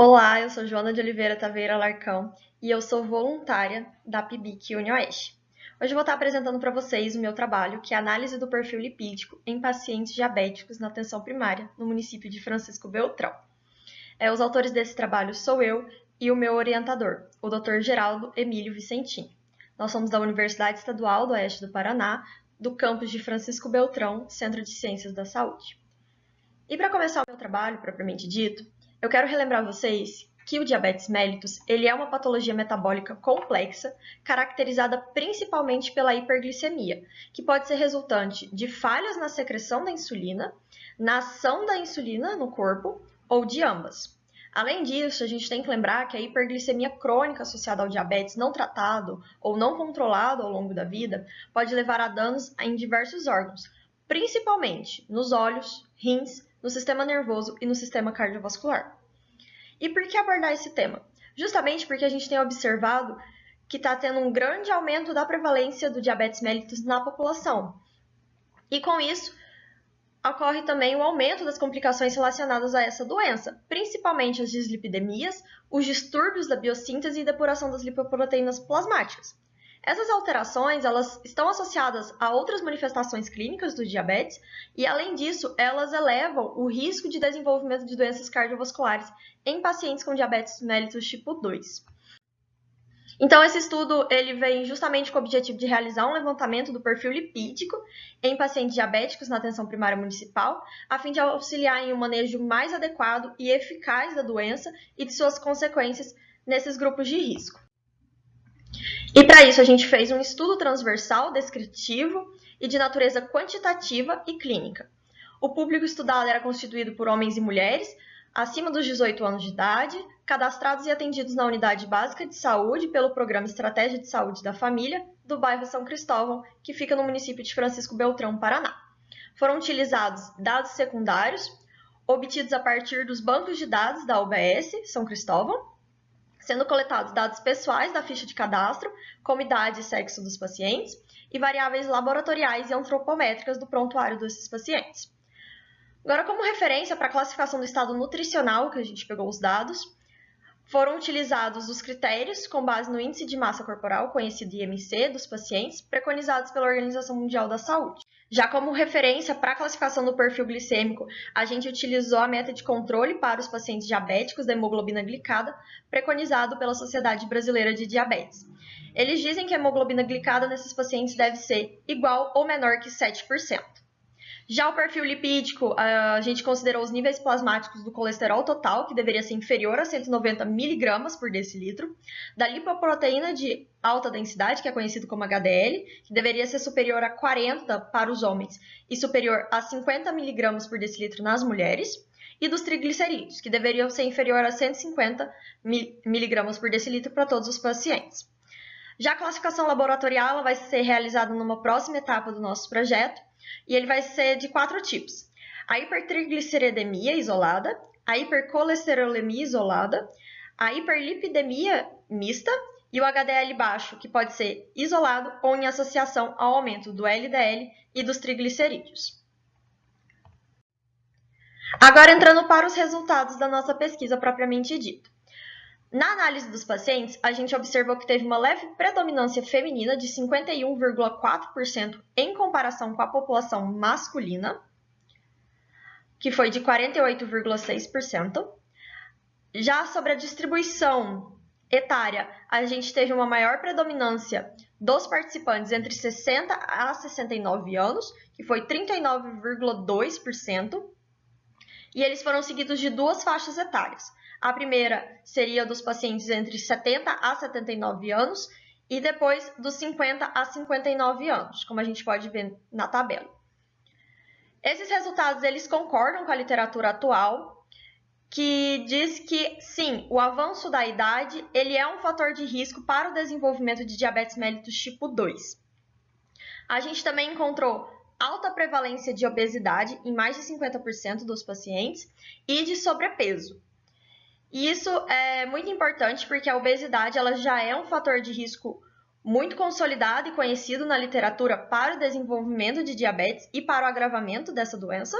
Olá, eu sou Joana de Oliveira Taveira Larcão e eu sou voluntária da PIBIC UniOeste. Hoje eu vou estar apresentando para vocês o meu trabalho, que é a análise do perfil lipídico em pacientes diabéticos na atenção primária, no município de Francisco Beltrão. Os autores desse trabalho sou eu e o meu orientador, o Dr. Geraldo Emílio Vicentini. Nós somos da Universidade Estadual do Oeste do Paraná, do campus de Francisco Beltrão, Centro de Ciências da Saúde. E para começar o meu trabalho, propriamente dito, eu quero relembrar vocês que o diabetes mellitus ele é uma patologia metabólica complexa, caracterizada principalmente pela hiperglicemia, que pode ser resultante de falhas na secreção da insulina, na ação da insulina no corpo ou de ambas. Além disso, a gente tem que lembrar que a hiperglicemia crônica associada ao diabetes não tratado ou não controlado ao longo da vida pode levar a danos em diversos órgãos, principalmente nos olhos, rins, no sistema nervoso e no sistema cardiovascular. E por que abordar esse tema? Justamente porque a gente tem observado que está tendo um grande aumento da prevalência do diabetes mellitus na população. E com isso, ocorre também o aumento das complicações relacionadas a essa doença, principalmente as dislipidemias, os distúrbios da biossíntese e depuração das lipoproteínas plasmáticas. Essas alterações elas estão associadas a outras manifestações clínicas do diabetes e, além disso, elas elevam o risco de desenvolvimento de doenças cardiovasculares em pacientes com diabetes mellitus tipo 2. Então, esse estudo ele vem justamente com o objetivo de realizar um levantamento do perfil lipídico em pacientes diabéticos na atenção primária municipal, a fim de auxiliar em um manejo mais adequado e eficaz da doença e de suas consequências nesses grupos de risco. E para isso a gente fez um estudo transversal, descritivo e de natureza quantitativa e clínica. O público estudado era constituído por homens e mulheres acima dos 18 anos de idade, cadastrados e atendidos na Unidade Básica de Saúde pelo Programa Estratégia de Saúde da Família do bairro São Cristóvão, que fica no município de Francisco Beltrão, Paraná. Foram utilizados dados secundários, obtidos a partir dos bancos de dados da UBS São Cristóvão, sendo coletados dados pessoais da ficha de cadastro, como idade e sexo dos pacientes, e variáveis laboratoriais e antropométricas do prontuário desses pacientes. Agora, como referência para a classificação do estado nutricional, que a gente pegou os dados, foram utilizados os critérios com base no índice de massa corporal, conhecido IMC, dos pacientes, preconizados pela Organização Mundial da Saúde. Já como referência para a classificação do perfil glicêmico, a gente utilizou a meta de controle para os pacientes diabéticos da hemoglobina glicada, preconizado pela Sociedade Brasileira de Diabetes. Eles dizem que a hemoglobina glicada nesses pacientes deve ser igual ou menor que 7%. Já o perfil lipídico, a gente considerou os níveis plasmáticos do colesterol total, que deveria ser inferior a 190 mg por decilitro, da lipoproteína de alta densidade, que é conhecido como HDL, que deveria ser superior a 40 para os homens e superior a 50 mg por decilitro nas mulheres, e dos triglicerídeos, que deveriam ser inferior a 150 mg por decilitro para todos os pacientes. Já a classificação laboratorial ela vai ser realizada numa próxima etapa do nosso projeto, e ele vai ser de 4 tipos: a hipertrigliceridemia isolada, a hipercolesterolemia isolada, a hiperlipidemia mista e o HDL baixo, que pode ser isolado ou em associação ao aumento do LDL e dos triglicerídeos. Agora, entrando para os resultados da nossa pesquisa propriamente dita. Na análise dos pacientes, a gente observou que teve uma leve predominância feminina de 51,4% em comparação com a população masculina, que foi de 48,6%. Já sobre a distribuição etária, a gente teve uma maior predominância dos participantes entre 60 a 69 anos, que foi 39,2%, e eles foram seguidos de 2 faixas etárias. A primeira seria dos pacientes entre 70 a 79 anos e depois dos 50 a 59 anos, como a gente pode ver na tabela. Esses resultados eles concordam com a literatura atual, que diz que, sim, o avanço da idade ele é um fator de risco para o desenvolvimento de diabetes mellitus tipo 2. A gente também encontrou alta prevalência de obesidade em mais de 50% dos pacientes e de sobrepeso. E isso é muito importante porque a obesidade ela já é um fator de risco muito consolidado e conhecido na literatura para o desenvolvimento de diabetes e para o agravamento dessa doença.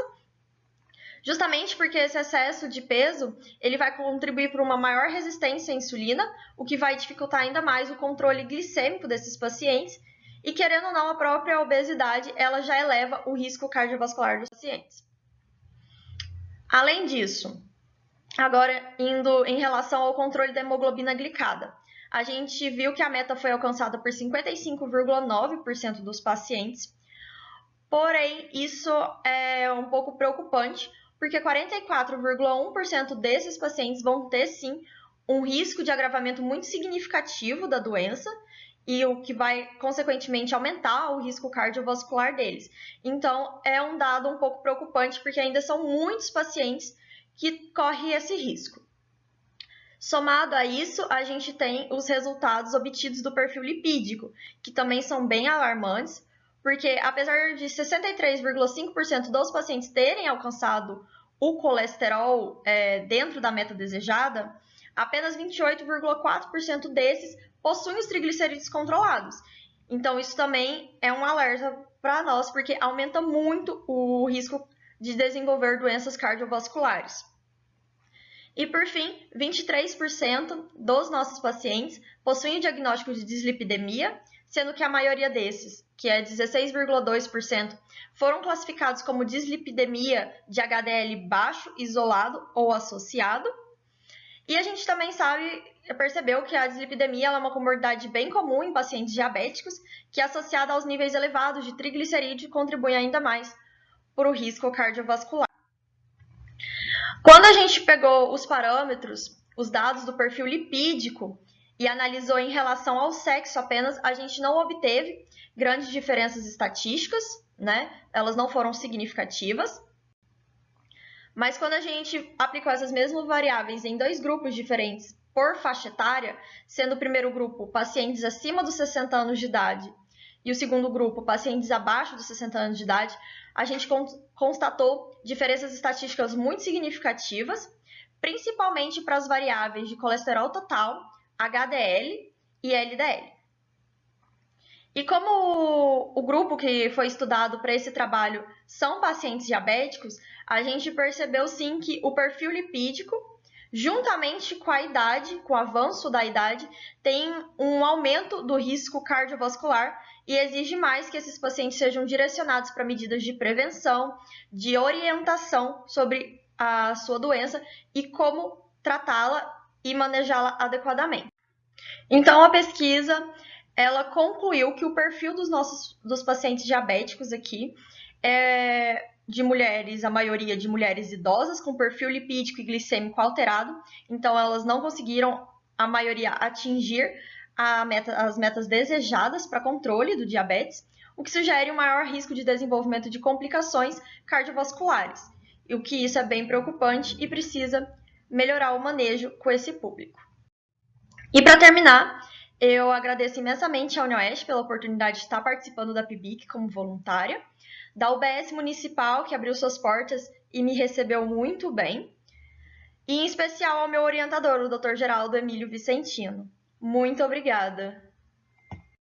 Justamente porque esse excesso de peso, ele vai contribuir para uma maior resistência à insulina, o que vai dificultar ainda mais o controle glicêmico desses pacientes, e querendo ou não, a própria obesidade, ela já eleva o risco cardiovascular dos pacientes. Além disso, agora indo em relação ao controle da hemoglobina glicada, a gente viu que a meta foi alcançada por 55,9% dos pacientes, porém isso é um pouco preocupante, porque 44,1% desses pacientes vão ter sim um risco de agravamento muito significativo da doença, e o que vai, consequentemente, aumentar o risco cardiovascular deles. Então, é um dado um pouco preocupante, porque ainda são muitos pacientes que correm esse risco. Somado a isso, a gente tem os resultados obtidos do perfil lipídico, que também são bem alarmantes, porque apesar de 63,5% dos pacientes terem alcançado o colesterol dentro da meta desejada, apenas 28,4% desses possuem os triglicerídeos controlados. Então, isso também é um alerta para nós, porque aumenta muito o risco de desenvolver doenças cardiovasculares. E, por fim, 23% dos nossos pacientes possuem o diagnóstico de dislipidemia, sendo que a maioria desses, que é 16,2%, foram classificados como dislipidemia de HDL baixo, isolado ou associado. E a gente também percebeu que a dislipidemia é uma comorbidade bem comum em pacientes diabéticos, que associada aos níveis elevados de triglicerídeo contribui ainda mais para o risco cardiovascular. Quando a gente pegou os parâmetros, os dados do perfil lipídico e analisou em relação ao sexo apenas, a gente não obteve grandes diferenças estatísticas, né? Elas não foram significativas. Mas quando a gente aplicou essas mesmas variáveis em dois grupos diferentes por faixa etária, sendo o primeiro grupo pacientes acima dos 60 anos de idade e o segundo grupo pacientes abaixo dos 60 anos de idade, a gente constatou diferenças estatísticas muito significativas, principalmente para as variáveis de colesterol total, HDL e LDL. E como o grupo que foi estudado para esse trabalho são pacientes diabéticos, a gente percebeu sim que o perfil lipídico, juntamente com a idade, com o avanço da idade, tem um aumento do risco cardiovascular e exige mais que esses pacientes sejam direcionados para medidas de prevenção, de orientação sobre a sua doença e como tratá-la e manejá-la adequadamente. Então, a pesquisa ela concluiu que o perfil dos pacientes diabéticos aqui é de mulheres, a maioria de mulheres idosas com perfil lipídico e glicêmico alterado, então elas não conseguiram, a maioria, atingir as metas desejadas para controle do diabetes, o que sugere um maior risco de desenvolvimento de complicações cardiovasculares, e o que isso é bem preocupante e precisa melhorar o manejo com esse público. E para terminar, eu agradeço imensamente à UniOeste pela oportunidade de estar participando da PIBIC como voluntária, da UBS Municipal, que abriu suas portas e me recebeu muito bem, e em especial ao meu orientador, o Dr. Geraldo Emílio Vicentino. Muito obrigada!